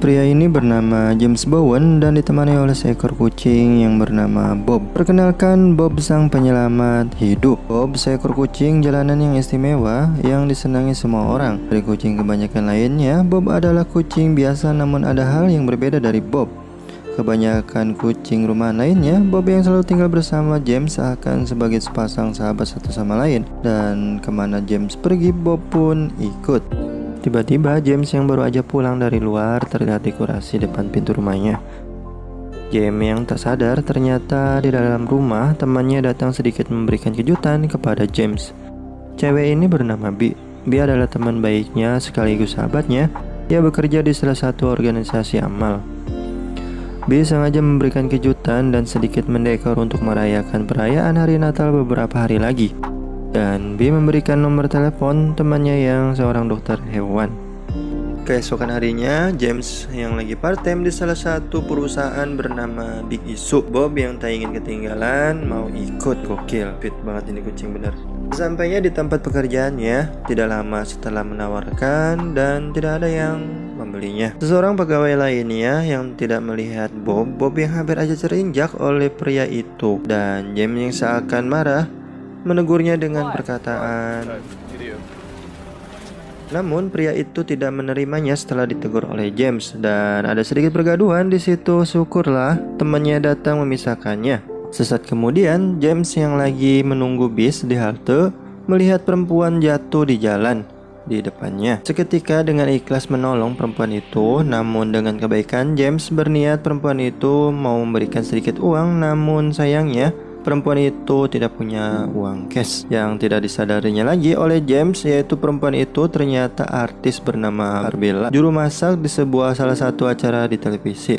Pria ini bernama James Bowen dan ditemani oleh seekor kucing yang bernama Bob. Perkenalkan, Bob sang penyelamat hidup. Bob seekor kucing jalanan yang istimewa yang disenangi semua orang. Dari kucing kebanyakan lainnya, Bob adalah kucing biasa, namun ada hal yang berbeda dari Bob. Kebanyakan kucing rumah lainnya, Bob yang selalu tinggal bersama James seakan sebagai sepasang sahabat satu sama lain. Dan kemana James pergi, Bob pun ikut. Tiba-tiba James yang baru aja pulang dari luar terlihat dekorasi depan pintu rumahnya. James yang tak sadar ternyata di dalam rumah temannya datang sedikit memberikan kejutan kepada James. Cewek ini bernama Bi. Bi adalah teman baiknya sekaligus sahabatnya. Dia bekerja di salah satu organisasi amal. Bi sengaja memberikan kejutan dan sedikit mendekor untuk merayakan perayaan hari Natal beberapa hari lagi. Dan Bi memberikan nomor telepon temannya yang seorang dokter hewan. Keesokan harinya, James yang lagi part-time di salah satu perusahaan bernama Big Isu. Bob yang tak ingin ketinggalan mau ikut. Gokil, fit banget ini kucing bener. Sampainya di tempat pekerjaannya, tidak lama setelah menawarkan dan tidak ada yang membelinya. Seseorang pegawai lainnya yang tidak melihat Bob yang hampir aja terinjak oleh pria itu. Dan James yang seakan marah menegurnya dengan perkataan. Namun pria itu tidak menerimanya setelah ditegur oleh James dan ada sedikit pergaduhan di situ. Syukurlah temannya datang memisahkannya. Sesaat kemudian James yang lagi menunggu bis di halte melihat perempuan jatuh di jalan di depannya. Seketika dengan ikhlas menolong perempuan itu, namun dengan kebaikan James berniat perempuan itu mau memberikan sedikit uang, namun sayangnya perempuan itu tidak punya uang cash. Yang tidak disadarinya lagi oleh James yaitu perempuan itu ternyata artis bernama Arbella, juru masak di salah satu acara di televisi.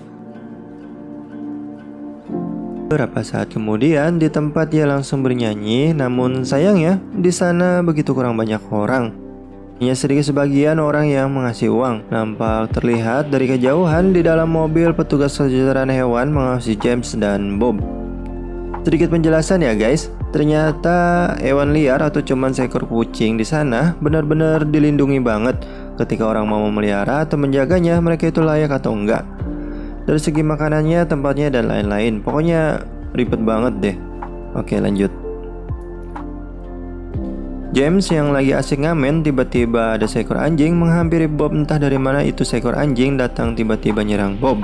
Beberapa saat kemudian di tempat dia langsung bernyanyi, namun sayangnya di sana begitu kurang banyak orang. Hanya sedikit sebagian orang yang mengasih uang. Nampak terlihat dari kejauhan di dalam mobil petugas kesejahteraan hewan mengawasi James dan Bob. Sedikit penjelasan ya guys, ternyata hewan liar atau cuman seekor kucing di sana benar-benar dilindungi banget. Ketika orang mau memelihara atau menjaganya, mereka itu layak atau enggak. Dari segi makanannya, tempatnya dan lain-lain. Pokoknya ribet banget deh. Oke, lanjut. James yang lagi asik ngamen, tiba-tiba ada seekor anjing menghampiri Bob. Entah dari mana itu seekor anjing datang tiba-tiba nyerang Bob.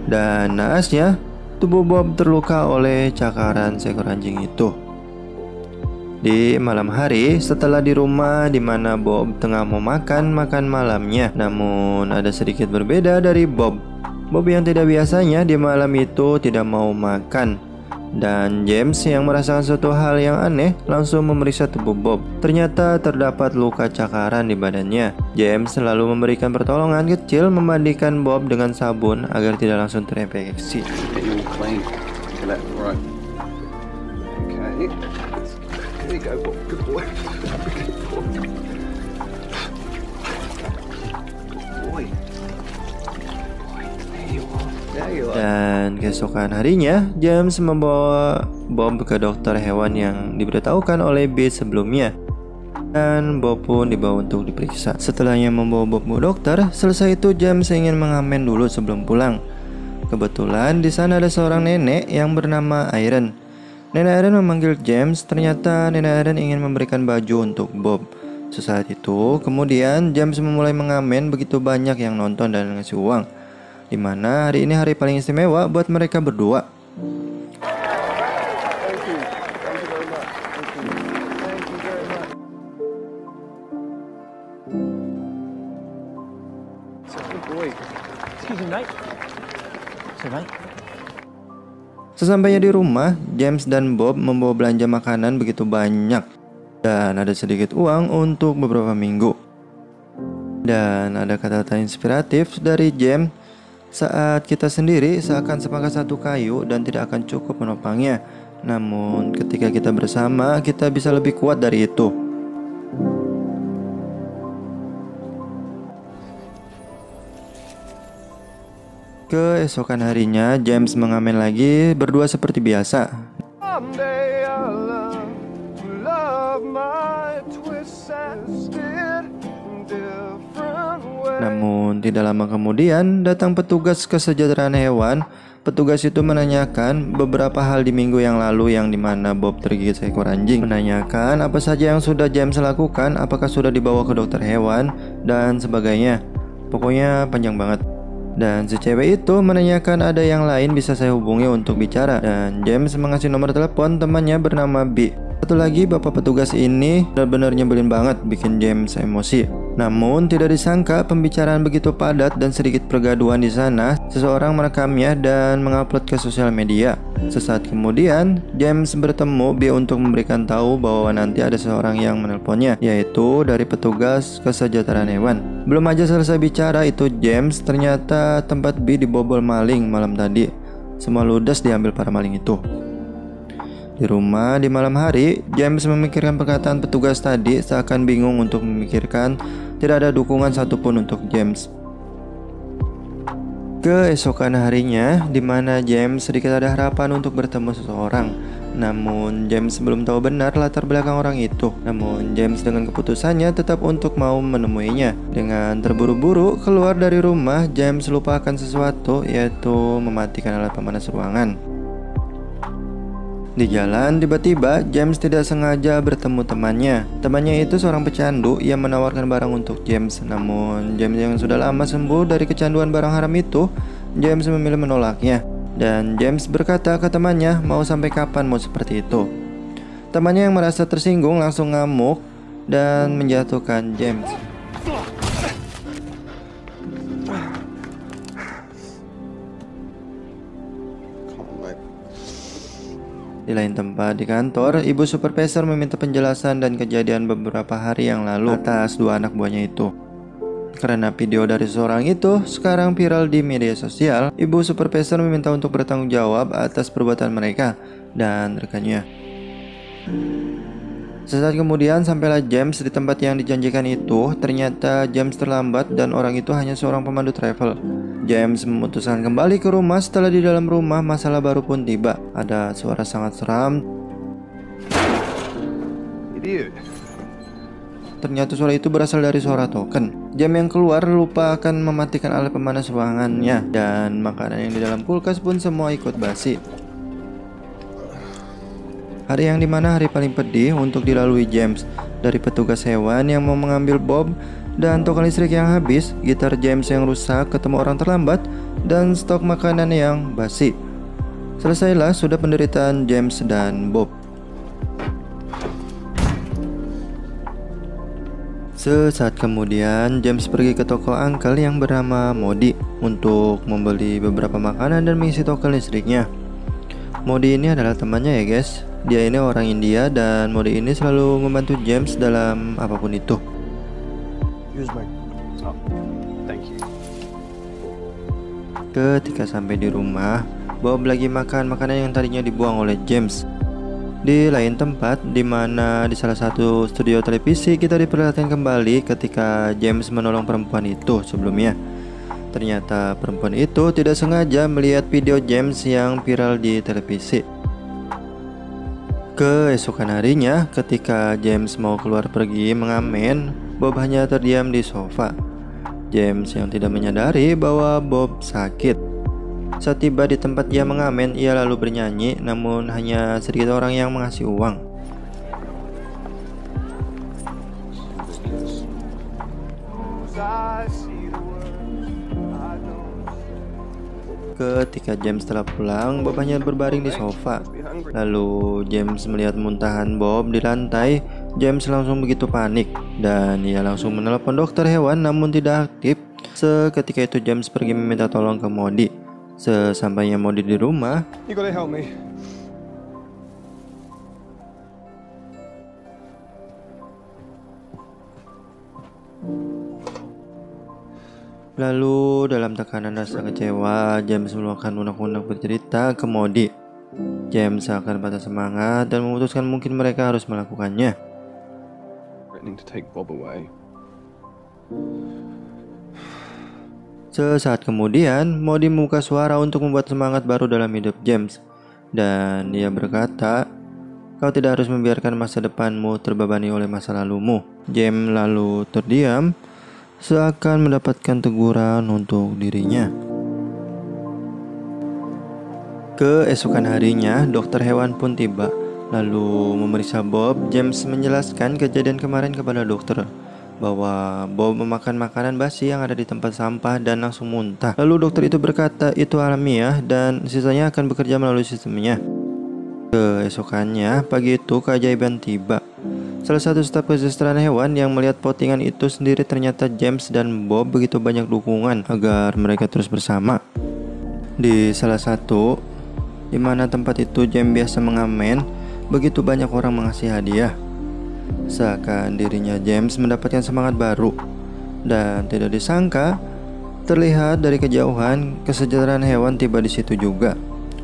Dan naasnya tubuh Bob terluka oleh cakaran seekor anjing itu. Di malam hari, setelah di rumah di mana Bob tengah mau makan malamnya, namun ada sedikit berbeda dari Bob. Bob yang tidak biasanya di malam itu tidak mau makan. Dan James yang merasakan suatu hal yang aneh langsung memeriksa tubuh Bob. Ternyata terdapat luka cakaran di badannya. James selalu memberikan pertolongan kecil memandikan Bob dengan sabun agar tidak langsung terinfeksi. Dan keesokan harinya, James membawa Bob ke dokter hewan yang diberitahukan oleh B sebelumnya. Dan Bob pun dibawa untuk diperiksa. Setelahnya membawa Bob ke dokter, selesai itu James ingin mengamen dulu sebelum pulang. Kebetulan di sana ada seorang nenek yang bernama Irene. Nenek Irene memanggil James. Ternyata nenek Irene ingin memberikan baju untuk Bob. Sesaat itu, kemudian James memulai mengamen. Begitu banyak yang nonton dan ngasih uang, dimana hari ini hari paling istimewa buat mereka berdua. Sesampainya di rumah, James dan Bob membawa belanja makanan begitu banyak dan ada sedikit uang untuk beberapa minggu. Dan ada kata-kata inspiratif dari James. Saat kita sendiri seakan sepangkat satu kayu dan tidak akan cukup menopangnya. Namun ketika kita bersama, kita bisa lebih kuat dari itu. Keesokan harinya, James mengamen lagi berdua seperti biasa. Namun tidak lama kemudian datang petugas kesejahteraan hewan. Petugas itu menanyakan beberapa hal di minggu yang lalu yang dimana Bob tergigit seekor anjing. Menanyakan apa saja yang sudah James lakukan, apakah sudah dibawa ke dokter hewan, dan sebagainya. Pokoknya panjang banget. Dan si cewek itu menanyakan ada yang lain bisa saya hubungi untuk bicara. Dan James mengasih nomor telepon temannya bernama B. Satu lagi, bapak petugas ini benar-benar nyebelin banget, bikin James emosi. Namun tidak disangka pembicaraan begitu padat dan sedikit pergaduhan di sana. Seseorang merekamnya dan mengupload ke sosial media. Sesaat kemudian, James bertemu B untuk memberikan tahu bahwa nanti ada seseorang yang menelponnya, yaitu dari petugas kesejahteraan hewan. Belum aja selesai bicara itu James, ternyata tempat B dibobol maling malam tadi. Semua ludes diambil para maling itu. Di rumah di malam hari, James memikirkan perkataan petugas tadi seakan bingung untuk memikirkan tidak ada dukungan satupun untuk James. Keesokan harinya, di mana James sedikit ada harapan untuk bertemu seseorang. Namun James belum tahu benar latar belakang orang itu. Namun James dengan keputusannya tetap untuk mau menemuinya. Dengan terburu-buru keluar dari rumah, James lupakan sesuatu, yaitu mematikan alat pemanas ruangan. Di jalan, tiba-tiba James tidak sengaja bertemu temannya. Temannya itu seorang pecandu yang menawarkan barang untuk James. Namun James yang sudah lama sembuh dari kecanduan barang haram itu, James memilih menolaknya. Dan James berkata ke temannya mau sampai kapan mau seperti itu. Temannya yang merasa tersinggung langsung ngamuk dan menjatuhkan James. Di lain tempat di kantor, ibu supervisor meminta penjelasan dan kejadian beberapa hari yang lalu atas dua anak buahnya itu. Karena video dari seorang itu sekarang viral di media sosial, ibu supervisor meminta untuk bertanggung jawab atas perbuatan mereka dan rekannya. Sesaat kemudian sampailah James di tempat yang dijanjikan itu. Ternyata James terlambat dan orang itu hanya seorang pemandu travel. James memutuskan kembali ke rumah. Setelah di dalam rumah, masalah baru pun tiba. Ada suara sangat seram. Ternyata suara itu berasal dari suara token. James yang keluar lupa akan mematikan alat pemanas ruangannya. Dan makanan yang di dalam kulkas pun semua ikut basi. Hari yang dimana hari paling pedih untuk dilalui James. Dari petugas hewan yang mau mengambil Bob, dan token listrik yang habis, gitar James yang rusak, ketemu orang terlambat, dan stok makanan yang basi. Selesailah sudah penderitaan James dan Bob. Sesaat kemudian, James pergi ke toko uncle yang bernama Modi untuk membeli beberapa makanan dan mengisi token listriknya. Modi ini adalah temannya ya guys. Dia ini orang India dan Modi ini selalu membantu James dalam apapun itu. Ketika sampai di rumah, Bob lagi makan makanan yang tadinya dibuang oleh James. Di lain tempat, di mana di salah satu studio televisi, kita diperlihatkan kembali ketika James menolong perempuan itu sebelumnya. Ternyata perempuan itu tidak sengaja melihat video James yang viral di televisi. Keesokan harinya, ketika James mau keluar pergi mengamen, Bob hanya terdiam di sofa. James yang tidak menyadari bahwa Bob sakit. Saat tiba di tempat dia mengamen, ia lalu bernyanyi, namun hanya sedikit orang yang mengasih uang. Ketika James telah pulang, Bob hanya berbaring di sofa. Lalu James melihat muntahan Bob di lantai. James langsung begitu panik dan ia langsung menelepon dokter hewan namun tidak aktif. Seketika itu James pergi meminta tolong ke Modi. Sesampainya Modi di rumah, lalu dalam tekanan rasa kecewa, James meluapkan unek-unek bercerita ke Modi. James akan patah semangat dan memutuskan mungkin mereka harus melakukannya. Sesaat kemudian, Modi membuka suara untuk membuat semangat baru dalam hidup James. Dan dia berkata, "Kau tidak harus membiarkan masa depanmu terbebani oleh masa lalumu." James lalu terdiam. seakan mendapatkan teguran untuk dirinya. Keesokan harinya, dokter hewan pun tiba, lalu memeriksa Bob. James menjelaskan kejadian kemarin kepada dokter, bahwa Bob memakan makanan basi yang ada di tempat sampah dan langsung muntah. Lalu dokter itu berkata itu alamiah dan sisanya akan bekerja melalui sistemnya. Keesokannya, pagi itu keajaiban tiba. Salah satu staf kesejahteraan hewan yang melihat postingan itu sendiri ternyata James dan Bob begitu banyak dukungan agar mereka terus bersama. Di salah satu, di mana tempat itu James biasa mengamen, begitu banyak orang mengasih hadiah. Seakan dirinya James mendapatkan semangat baru. Dan tidak disangka, terlihat dari kejauhan kesejahteraan hewan tiba di situ juga.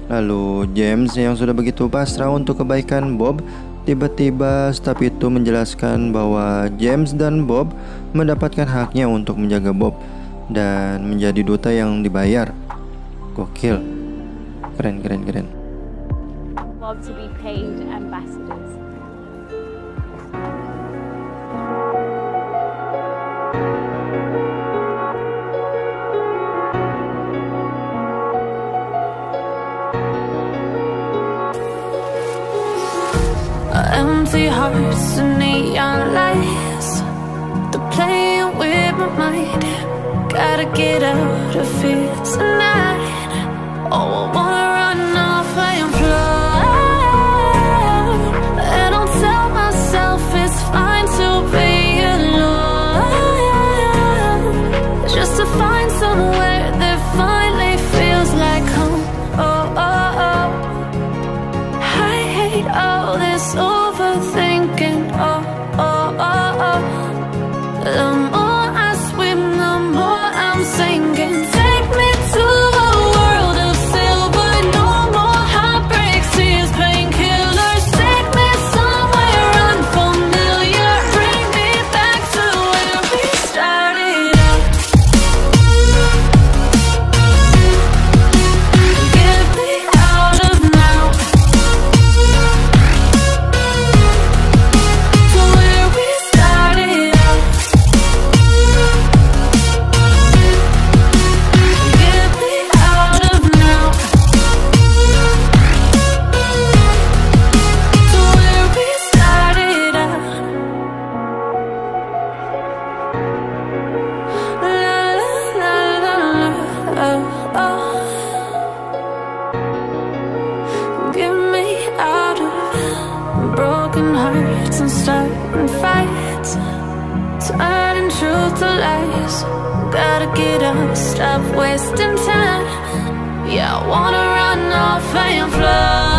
Lalu James yang sudah begitu pasrah untuk kebaikan Bob, tiba-tiba staf itu menjelaskan bahwa James dan Bob mendapatkan haknya untuk menjaga Bob dan menjadi duta yang dibayar. Gokil. Keren. Bob to be paid ambassadors. Empty hearts and neon lights, they're playing with my mind. Gotta get out of here tonight. Oh, I wanna run off and fly, and I'll tell myself it's fine to be alone, just to find somewhere that finally feels like home. I hate all this overthinking. The more I swim, the more I'm sinking. Take me to a world of silver, no more heartbreaks, tears, painkillers. Take me somewhere unfamiliar, bring me back to where we started out. Get me out of now, to where we started out. Get me out of now, to where we started out. La la la la, oh, oh. Get me out of broken hearts and starting fights, turning truth to lies. Gotta get up, stop wasting time. Yeah, I wanna run off and fly.